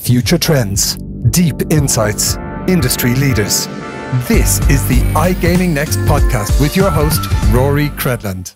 Future trends, deep insights, industry leaders. This is the iGaming Next podcast with your host, Rory Credland.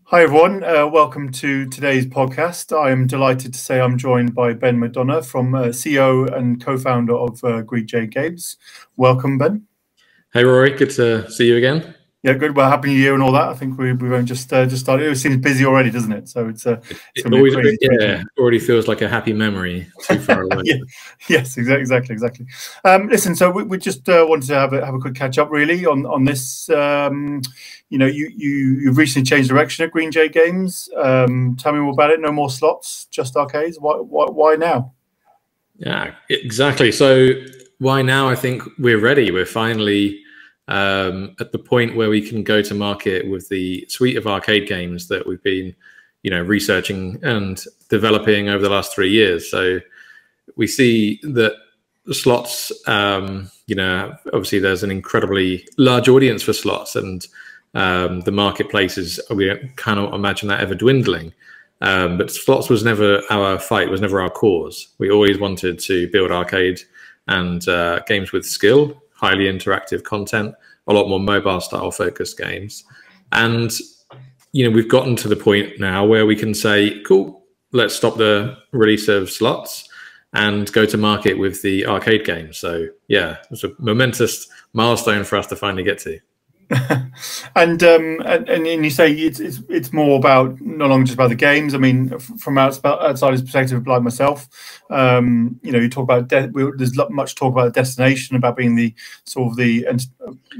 Hi everyone, welcome to today's podcast. I am delighted to say I'm joined by Ben McDonagh, from CEO and co-founder of Green Jade Games. Welcome, Ben. Hey Rory, good to see you again. Yeah, good. Well, happy New Year and all that. I think we've only just started. It seems busy already, doesn't it? So it's always, yeah, already feels like a happy memory too far away. Yeah. Yes, exactly. Listen, so we just wanted to have a quick catch up, really, on this. You know, you've recently changed direction at Green Jade Games. Tell me more about it. No more slots, just arcades. Why now? Yeah, exactly. So why now? I think we're ready. We're finally at the point where we can go to market with the suite of arcade games that we've been, researching and developing over the last 3 years. So we see that the slots, obviously there's an incredibly large audience for slots, and the marketplaces, we cannot imagine that ever dwindling. But slots was never our fight, was never our cause. We always wanted to build arcade and games with skill, highly interactive content, a lot more mobile style focused games. And, we've gotten to the point now where we can say, cool, let's stop the release of slots and go to market with the arcade games. So yeah, it's a momentous milestone for us to finally get to. And you say it's more about, no longer just about the games. I mean, from outsider's perspective, like myself, you talk about there's much talk about the destination, about being the sort of the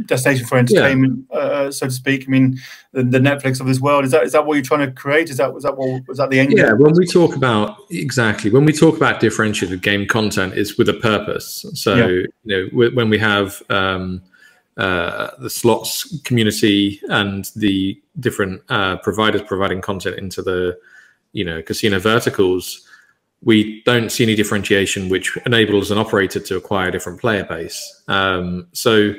destination for entertainment, so to speak. I mean, the Netflix of this world. Is that what you're trying to create? Was that the end? Yeah. When we talk about differentiated game content, it's with a purpose. So when we have the slots community and the different providers providing content into the casino verticals, we don't see any differentiation which enables an operator to acquire a different player base. So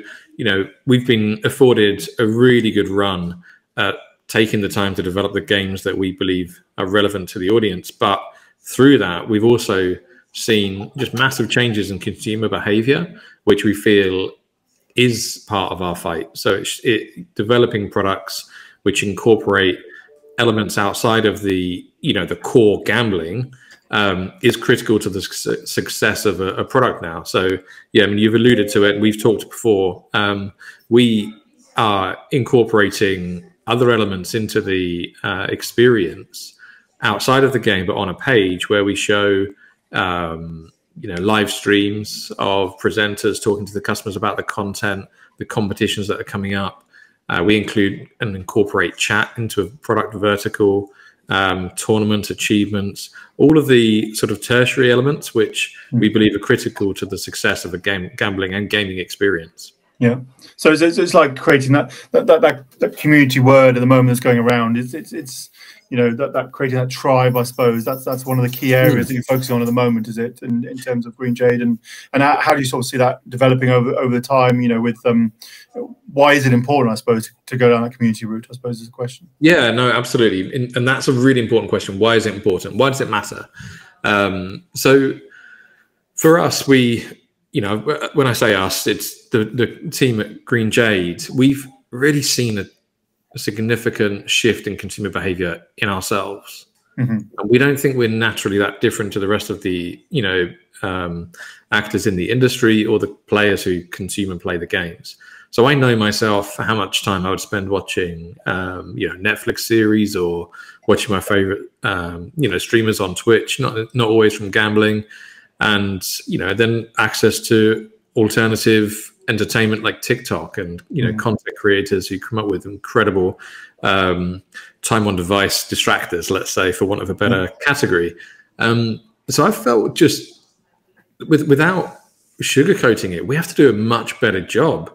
we've been afforded a really good run at taking the time to develop the games that we believe are relevant to the audience, but through that we've also seen just massive changes in consumer behavior, which we feel is part of our fight. So developing products which incorporate elements outside of the the core gambling is critical to the success of a product now. So yeah, I mean, you've alluded to it, and we've talked before. We are incorporating other elements into the experience outside of the game, but on a page where we show live streams of presenters talking to the customers about the content, the competitions that are coming up. We include and incorporate chat into a product vertical, tournament achievements, all of the sort of tertiary elements which we believe are critical to the success of a gambling and gaming experience. Yeah. So it's like creating that community word at the moment that's going around. It's that creating that tribe, I suppose. That's one of the key areas that you're focusing on at the moment, is it? In terms of Green Jade, and how do you sort of see that developing over the time? With why is it important, I suppose, to go down that community route? I suppose is the question. Yeah, no, absolutely, and that's a really important question. Why is it important? Why does it matter? So for us, when I say us, it's the team at Green Jade. We've really seen a significant shift in consumer behavior in ourselves. And we don't think we're naturally that different to the rest of the actors in the industry or the players who consume and play the games. So I know myself how much time I would spend watching Netflix series or watching my favorite streamers on Twitch, not always from gambling, and then access to alternative entertainment like TikTok and content creators who come up with incredible time on device distractors, let's say, for want of a better category. So I felt just without sugarcoating it. We have to do a much better job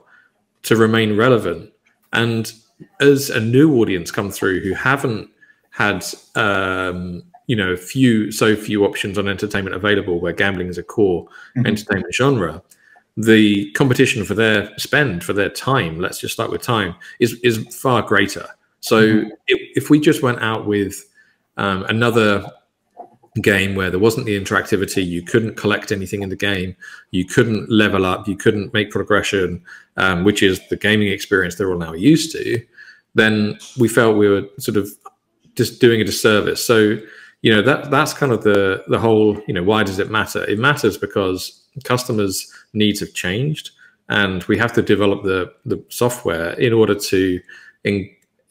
to remain relevant. And as a new audience come through who haven't had you know, so few options on entertainment available, where gambling is a core entertainment genre, the competition for their spend, for their time, let's just start with time, is far greater. So if we just went out with another game where there wasn't the interactivity, you couldn't collect anything in the game, you couldn't level up, you couldn't make progression, which is the gaming experience they're all now used to, then we felt we were sort of just doing a disservice. So, you know, that's kind of the whole, you know, why does it matter? It matters because customers' needs have changed, and we have to develop the software in order to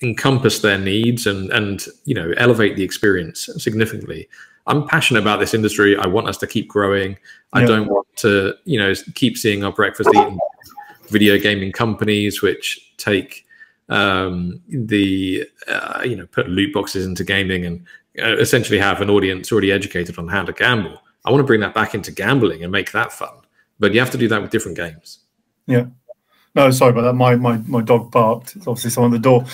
encompass their needs and you know, elevate the experience significantly. I'm passionate about this industry. I want us to keep growing. I don't want to, you know, keep seeing our breakfast eaten video gaming companies which take you know, put loot boxes into gaming and essentially have an audience already educated on how to gamble. I want to bring that back into gambling and make that fun, but you have to do that with different games. Yeah. No, sorry about that. My dog barked. It's obviously someone at the door.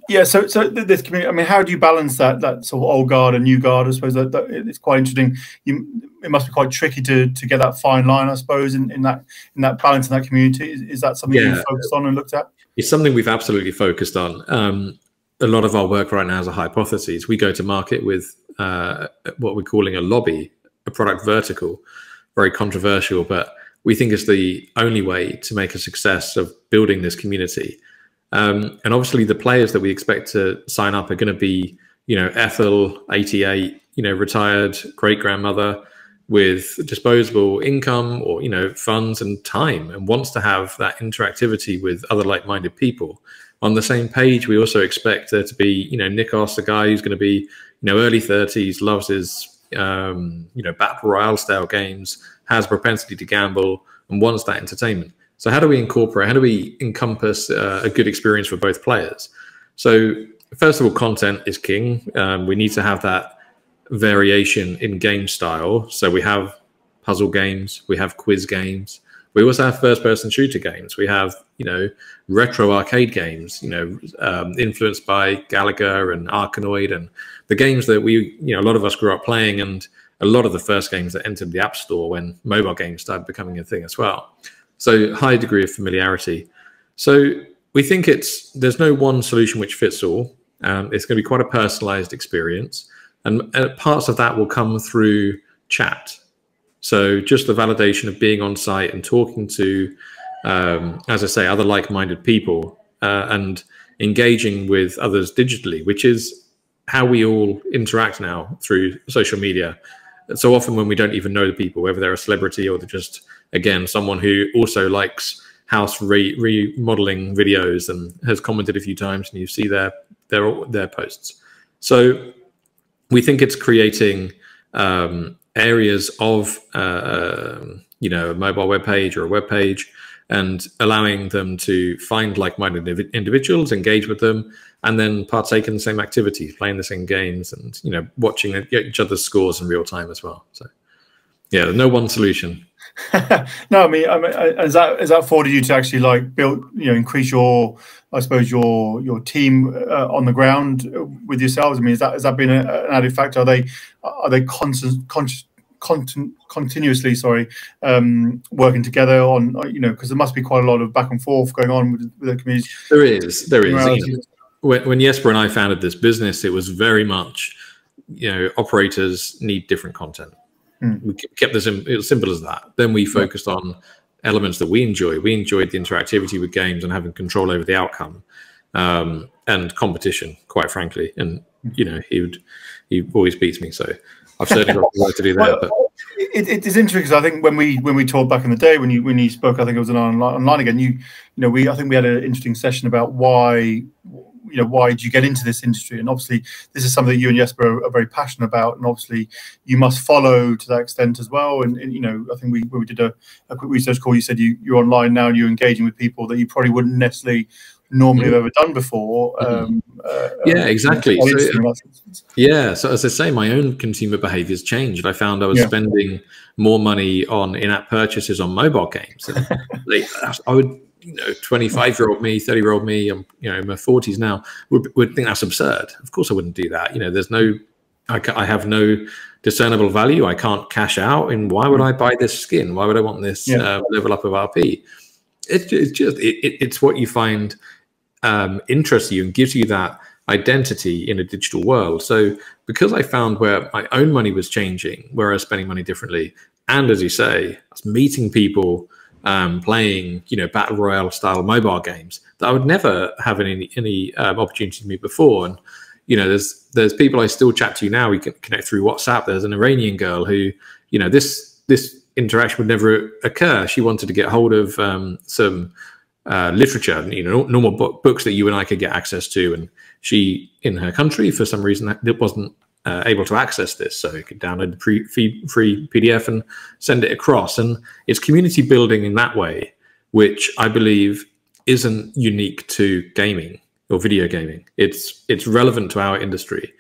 Yeah. So this community. I mean, how do you balance that sort of old guard and new guard? I suppose that it's quite interesting. It must be quite tricky to get that fine line, I suppose, in that balance in that community. Is that something you focused on and looked at? It's something we've absolutely focused on. A lot of our work right now is a hypothesis. We go to market with what we're calling a lobby, a product vertical, very controversial, but we think it's the only way to make a success of building this community. And obviously the players that we expect to sign up are going to be, you know, Ethel, 88, you know, retired great-grandmother with disposable income or, you know, funds and time, and wants to have that interactivity with other like-minded people. On the same page, we also expect there to be, you know, Nikos, a guy who's going to be, you know, early 30s, loves his, you know, battle royale style games, has propensity to gamble, and wants that entertainment. So how do we encompass a good experience for both players? So first of all, content is king. We need to have that variation in game style. So we have puzzle games, we have quiz games, we also have first-person shooter games. We have, you know, retro arcade games, you know, influenced by Gallagher and Arkanoid, and the games that we, you know, a lot of us grew up playing, and a lot of the first games that entered the App Store when mobile games started becoming a thing as well. So high degree of familiarity. So we think there's no one solution which fits all. It's going to be quite a personalized experience, and parts of that will come through chat. So just the validation of being on site and talking to, as I say, other like-minded people and engaging with others digitally, which is how we all interact now through social media. So often when we don't even know the people, whether they're a celebrity or they're just, again, someone who also likes house remodeling videos and has commented a few times, and you see their posts. So we think it's creating areas of you know, a mobile web page or a web page, and allowing them to find like-minded individuals, engage with them, and then partake in the same activities, playing the same games, and, you know, watching each other's scores in real time as well. So yeah, no one solution. No, I mean, has that afforded you to actually like build, you know, increase your, I suppose, your team on the ground with yourselves? I mean, has that been an added factor? Are they continuously, sorry, working together on, you know, because there must be quite a lot of back and forth going on with the community. There is. You know, when Jesper and I founded this business, it was very much, you know, operators need different content. We kept it was simple as that. Then we focused on elements that we enjoy. We enjoyed the interactivity with games and having control over the outcome, and competition, quite frankly. And, you know, he always beats me, so I've certainly got the work to do there. But it's interesting because I think when we talked back in the day, when you spoke, I think it was online again. I think we had an interesting session about why did you get into this industry? And obviously, this is something that you and Jesper are very passionate about, and obviously, you must follow to that extent as well. And you know, I think when we did a quick research call, you said you're online now and you're engaging with people that you probably wouldn't necessarily normally have ever done before. Yeah, exactly. So as I say, my own consumer behaviors changed. I found I was spending more money on in-app purchases on mobile games. And I would, 25-year-old me, 30-year-old me, I'm in my 40s now, would think that's absurd. Of course I wouldn't do that. There's no, I have no discernible value. I can't cash out. And why would I buy this skin? Why would I want this level up of RP? It's what you find interests you and gives you that identity in a digital world. So because I found where my own money was changing, where I was spending money differently, and as you say, I was meeting people playing, battle royale style mobile games that I would never have any opportunity to meet before. And there's people I still chat to now. We can connect through WhatsApp. There's an Iranian girl who, this interaction would never occur. She wanted to get hold of some literature, normal books that you and I could get access to, and she, in her country, for some reason, wasn't able to access this, so you could download the free PDF and send it across. And it's community building in that way, which I believe isn't unique to gaming or video gaming. It's relevant to our industry.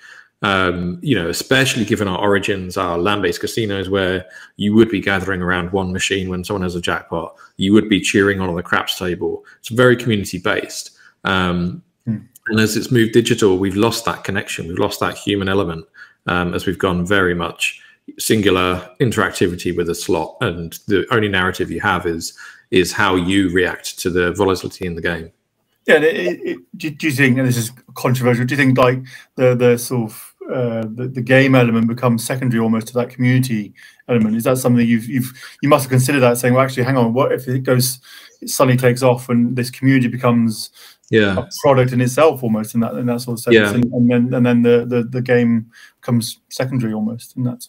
Especially given our origins, our land-based casinos, where you would be gathering around one machine when someone has a jackpot, you would be cheering on the craps table. It's very community-based. And as it's moved digital, we've lost that connection. We've lost that human element as we've gone very much singular interactivity with a slot, and the only narrative you have is how you react to the volatility in the game. Yeah, do you think, and this is controversial, do you think like the sort of the game element becomes secondary almost to that community element? Is that something you must have considered that, saying, well, actually, hang on, what if it suddenly takes off and this community becomes a product in itself almost in that sort of sense, and then the game becomes secondary almost in that.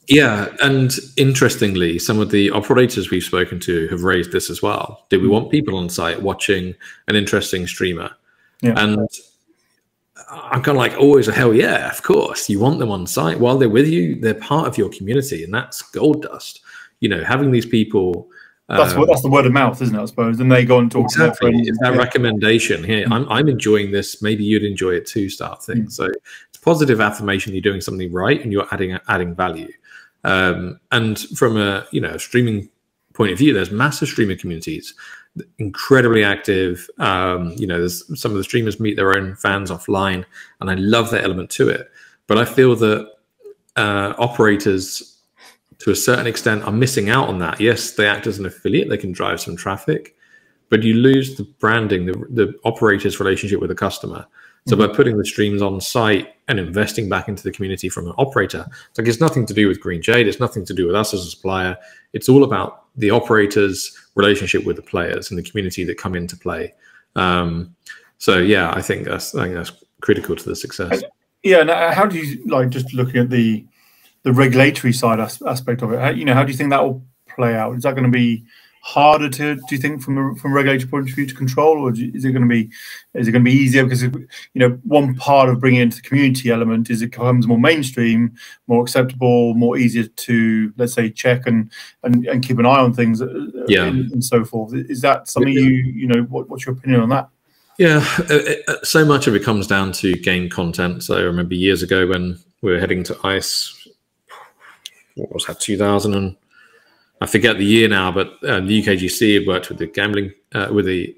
And interestingly, some of the operators we've spoken to have raised this as well. Do we want people on site watching an interesting streamer? And I'm kind of like, always, hell yeah, of course. You want them on site while they're with you. They're part of your community, and that's gold dust. Having these people. That's the word of mouth, isn't it? I suppose. And they go and talk to their friends. It's that recommendation here. I'm enjoying this. Maybe you'd enjoy it too, start thing. So it's positive affirmation. You're doing something right, and you're adding value. And from a streaming point of view, there's massive streaming communities, incredibly active. There's some of the streamers meet their own fans offline, and I love that element to it. But I feel that operators, to a certain extent, are missing out on that. Yes, they act as an affiliate, they can drive some traffic, but you lose the branding, the operator's relationship with the customer. So by putting the streams on site and investing back into the community from an operator, it's nothing to do with Green Jade, it's nothing to do with us as a supplier. It's all about the operator's relationship with the players and the community that come into play. I think that's critical to the success. And how do you, just looking at the regulatory side aspect of it, how do you think that will play out? Is that going to be harder do you think, from a regulatory point of view to control, or is it going to be easier? Because one part of bringing into the community element is it becomes more mainstream, more acceptable, more easier to, let's say, check and keep an eye on things, and so forth. Is that something what's your opinion on that? So much of it comes down to game content. So I remember years ago when we were heading to ICE. What was that, 2000 and I forget the year now, but the UKGC had worked with the gambling, with the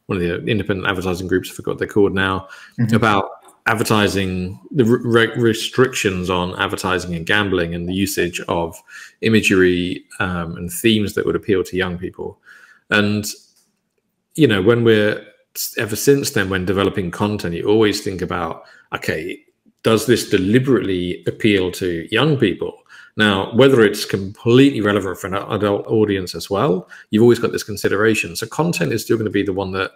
one of the independent advertising groups, I forgot what they're called now, about advertising, the restrictions on advertising and gambling, and the usage of imagery and themes that would appeal to young people. And ever since then, when developing content, you always think about, okay, does this deliberately appeal to young people? Now, whether it's completely relevant for an adult audience as well, you've always got this consideration. So content is still going to be the one that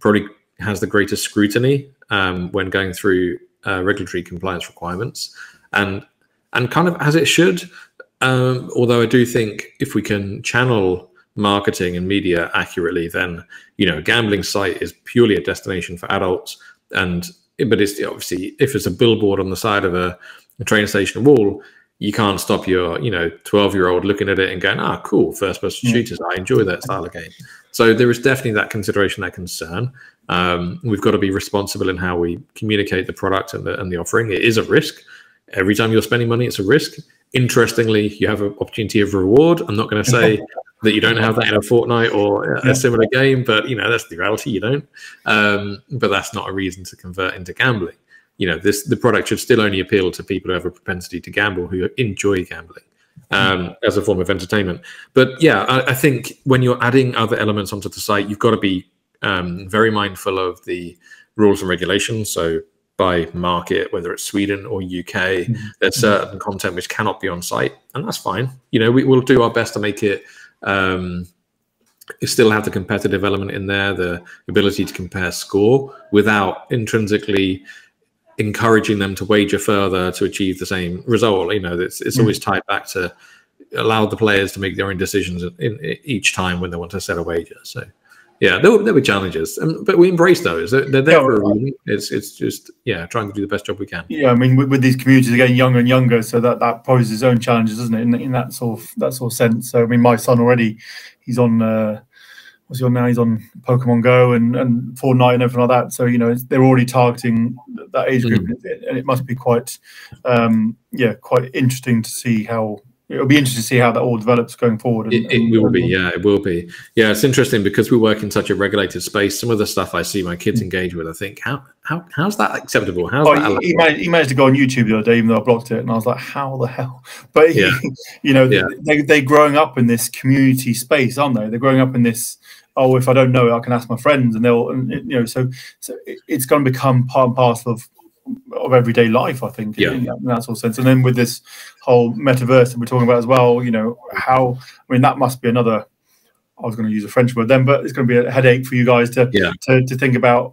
probably has the greatest scrutiny when going through regulatory compliance requirements, and kind of as it should. Although I do think if we can channel marketing and media accurately, then a gambling site is purely a destination for adults. But it's obviously, if it's a billboard on the side of a train station wall, you can't stop your 12-year-old looking at it and going, cool, first-person shooters, I enjoy that style of game. So there is definitely that consideration, that concern. We've got to be responsible in how we communicate the product and the offering. It is a risk. Every time you're spending money, it's a risk. Interestingly, you have an opportunity of reward. I'm not going to say that you don't have that in a Fortnite or a similar game, but that's the reality. You don't. But that's not a reason to convert into gambling. The product should still only appeal to people who have a propensity to gamble, who enjoy gambling as a form of entertainment. But yeah, I think when you're adding other elements onto the site, you've got to be very mindful of the rules and regulations. So by market, whether it's Sweden or UK, there's certain content which cannot be on site, and that's fine. We will do our best to make it still have the competitive element in there, the ability to compare score without intrinsically encouraging them to wager further to achieve the same result. It's always tied back to allow the players to make their own decisions in each time when they want to set a wager. So yeah, there were challenges, but we embrace those. They're there for a reason. It's just trying to do the best job we can. Yeah, I mean, with these communities are getting younger and younger, so that poses its own challenges, doesn't it? In that sort of sense. So I mean, my son already, he's on what's he on now? He's on Pokemon Go and Fortnite and everything like that. So they're already targeting that age group, and it must be quite quite interesting to see how. It'll be interesting to see how that all develops going forward. It will be. Yeah, it's interesting because we work in such a regulated space. Some of the stuff I see my kids engage with, I think, how's that acceptable? He managed to go on YouTube the other day, even though I blocked it, and I was like, how the hell? But they're growing up in this community space, aren't they? They're growing up in this. Oh, if I don't know it, I can ask my friends, and they'll, so it's going to become part and parcel of everyday life, I think, in that sort of sense. And then with this whole metaverse that we're talking about as well, that must be another, I was going to use a French word then, but it's going to be a headache for you guys to think about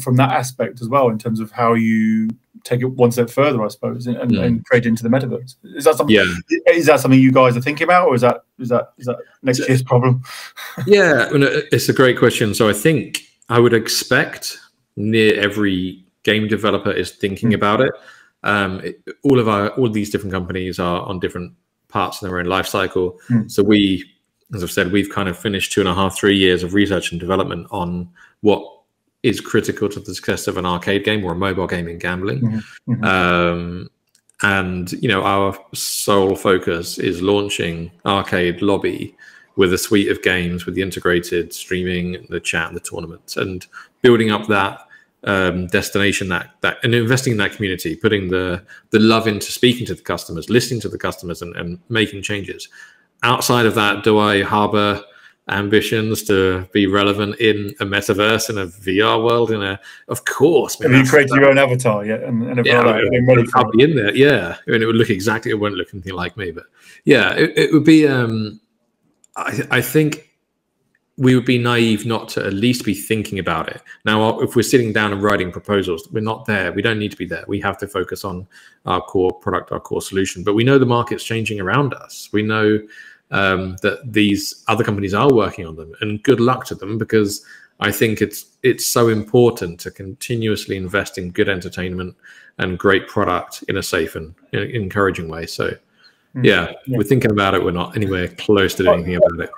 from that aspect as well, in terms of how you take it one step further, I suppose, and create into the metaverse. Is that something? Is that something you guys are thinking about, or is that next year's problem? It's a great question. So I think I would expect near every game developer is thinking about it. All these different companies are on different parts of their own life cycle. So we, as I've said, we've kind of finished 2.5-3 years of research and development on what is critical to the success of an arcade game or a mobile game in gambling. And our sole focus is launching Arcade Lobby with a suite of games with the integrated streaming, the chat, and the tournaments, and building up that destination, that and investing in that community, putting the love into speaking to the customers, listening to the customers, and making changes. Outside of that, do I harbor ambitions to be relevant in a metaverse, in a VR world? Of course. Have you created your own avatar yet? I'll be in there. Yeah, it would look exactly. It won't look anything like me, but yeah, it would be. I think we would be naive not to at least be thinking about it. Now, if we're sitting down and writing proposals, we're not there. We don't need to be there. We have to focus on our core product, our core solution. But we know the market's changing around us. We know that these other companies are working on them, and good luck to them, because I think it's so important to continuously invest in good entertainment and great product in a safe and encouraging way. So, we're thinking about it. We're not anywhere close to doing anything about it.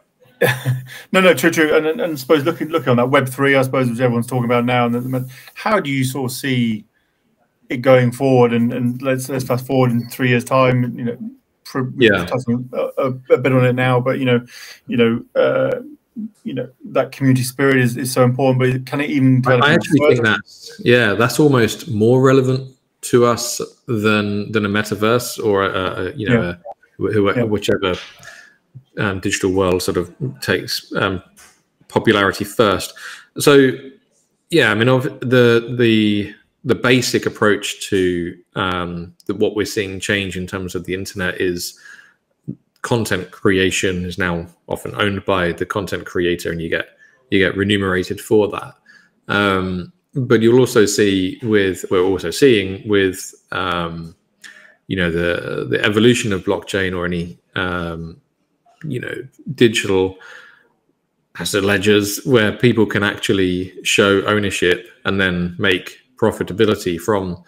No, true, and I suppose looking on that Web3, I suppose, which everyone's talking about now, and how do you sort of see it going forward? And let's fast forward in 3 years' time. Touching a bit on it now, but that community spirit is so important. But can it even develop? I actually think that's almost more relevant to us than a metaverse or whichever digital world sort of takes popularity first. So I mean, the basic approach to what we're seeing change in terms of the internet is content creation is now often owned by the content creator, and you get remunerated for that. But you'll also see we're also seeing with the evolution of blockchain or any digital asset ledgers where people can actually show ownership and then make profitability from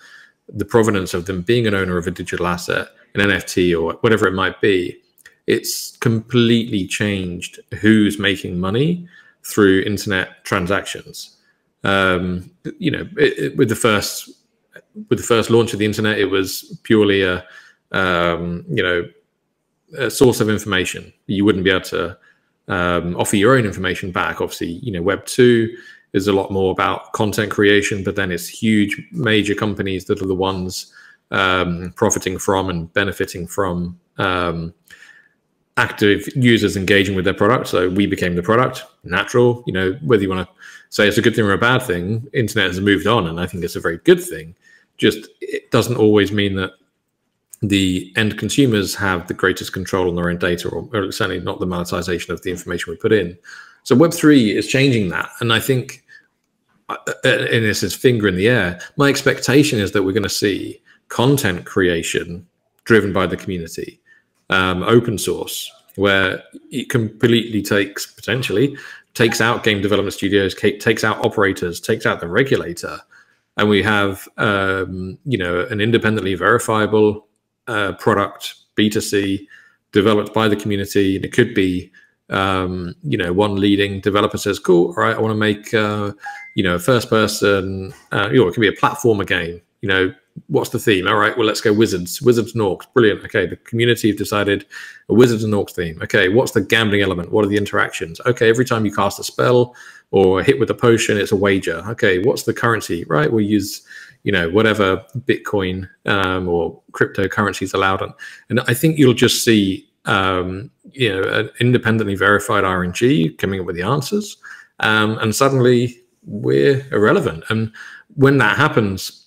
the provenance of them being an owner of a digital asset, an NFT or whatever it might be. It's completely changed who's making money through internet transactions. You know, with the first launch of the internet, it was purely a you know, a source of information. You wouldn't be able to offer your own information back. Obviously, you know, Web 2 is a lot more about content creation, but then it's huge major companies that are the ones profiting from and benefiting from active users engaging with their product. So we became the product. Natural, you know, whether you want to say it's a good thing or a bad thing, internet has moved on, and I think it's a very good thing. Just it doesn't always mean that the end consumers have the greatest control on their own data, or certainly not the monetization of the information we put in. So Web3 is changing that, and I think, and this is finger in the air, my expectation is that we're going to see content creation driven by the community, open source, where it completely potentially takes out game development studios, takes out operators, takes out the regulator, and we have you know, an independently verifiable product, B2C, developed by the community. And it could be you know, one leading developer says, cool, all right, I want to make you know, a first person, you know, it could be a platformer game. You know, what's the theme? All right, well, let's go wizards and orcs. Brilliant. Okay, the community have decided a wizards and orcs theme. Okay, what's the gambling element? What are the interactions? Okay, every time you cast a spell or hit with a potion, it's a wager. Okay, what's the currency? Right, we'll use, you know, whatever Bitcoin or cryptocurrencies allowed. And I think you'll just see you know, an independently verified RNG coming up with the answers, and suddenly we're irrelevant. And when that happens,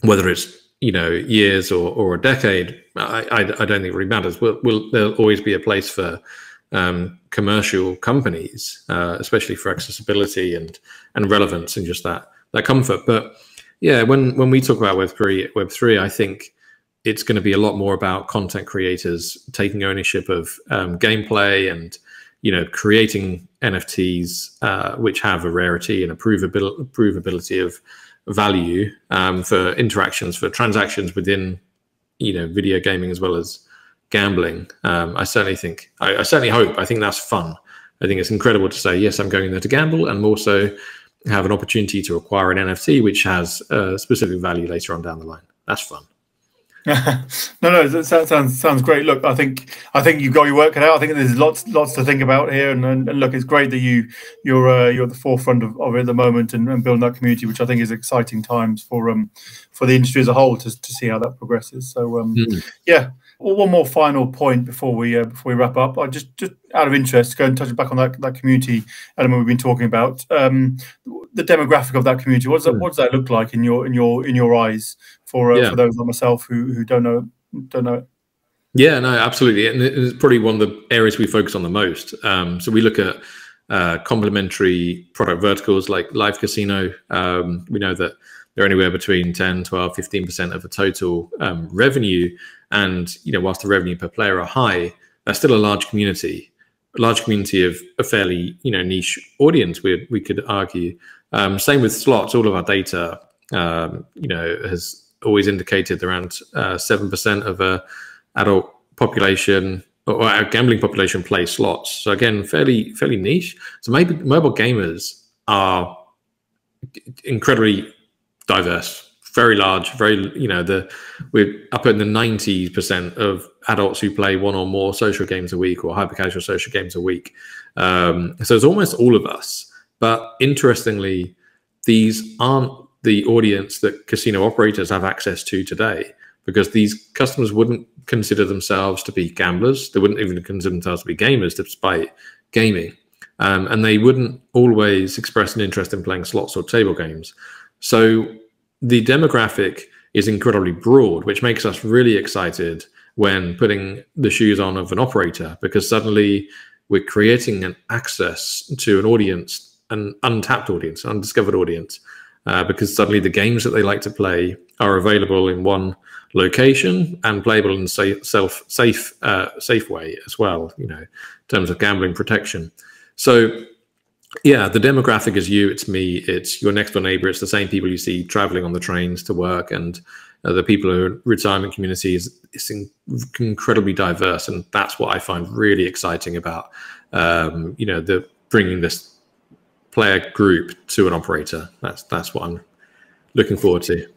whether it's, you know, years or a decade, I don't think it really matters. There'll always be a place for commercial companies, especially for accessibility and relevance and just that comfort. But yeah, when we talk about Web3, I think it's going to be a lot more about content creators taking ownership of gameplay and, you know, creating NFTs which have a rarity and a provability of value for interactions, for transactions within, you know, video gaming as well as gambling. I certainly think, I certainly hope, I think that's fun. I think it's incredible to say, yes, I'm going there to gamble, and also have an opportunity to acquire an NFT which has specific value later on down the line. That's fun. No, that sounds great. Look, I think you've got your work cut out. I think there's lots to think about here, and look, it's great that you're at the forefront of it at the moment, and building that community, which I think is exciting times for the industry as a whole to see how that progresses. So yeah. Well, one more final point before we wrap up. I just out of interest, go and touch back on that community element we've been talking about. The demographic of that community. What does that look like in your eyes for those like myself who don't know it? Yeah, no, absolutely, and it's probably one of the areas we focus on the most. So we look at complementary product verticals like live casino. We know that they're anywhere between 10, 12, 15% of the total revenue. And, you know, whilst the revenue per player are high, that's still a large community of a fairly, you know, niche audience, we could argue. Same with slots. All of our data, you know, has always indicated around 7% of a adult population or our gambling population play slots. So again, fairly niche. So maybe mobile gamers are incredibly diverse. Very large, very, you know, we're up in the 90% of adults who play one or more social games a week or hyper casual social games a week. So it's almost all of us. But interestingly, these aren't the audience that casino operators have access to today, because these customers wouldn't consider themselves to be gamblers. They wouldn't even consider themselves to be gamers despite gaming. And they wouldn't always express an interest in playing slots or table games. So the demographic is incredibly broad, which makes us really excited when putting the shoes on of an operator, because suddenly we're creating an access to an audience, an untapped audience, an undiscovered audience, because suddenly the games that they like to play are available in one location and playable in a safe way as well, you know, in terms of gambling protection. So yeah, the demographic is you, it's me, it's your next door neighbor, it's the same people you see traveling on the trains to work, and the people who are retirement communities. It's incredibly diverse, and that's what I find really exciting about, you know, bringing this player group to an operator. That's what I'm looking forward to.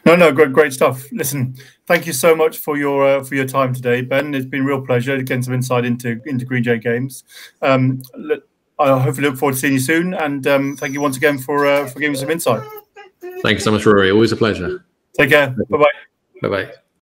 No, great stuff. Listen, thank you so much for your time today, Ben. It's been a real pleasure getting some insight into Green Jade Games. I hopefully look forward to seeing you soon, and thank you once again for giving me some insight. Thank you so much, Rory. Always a pleasure. Take care. Bye bye. Bye bye.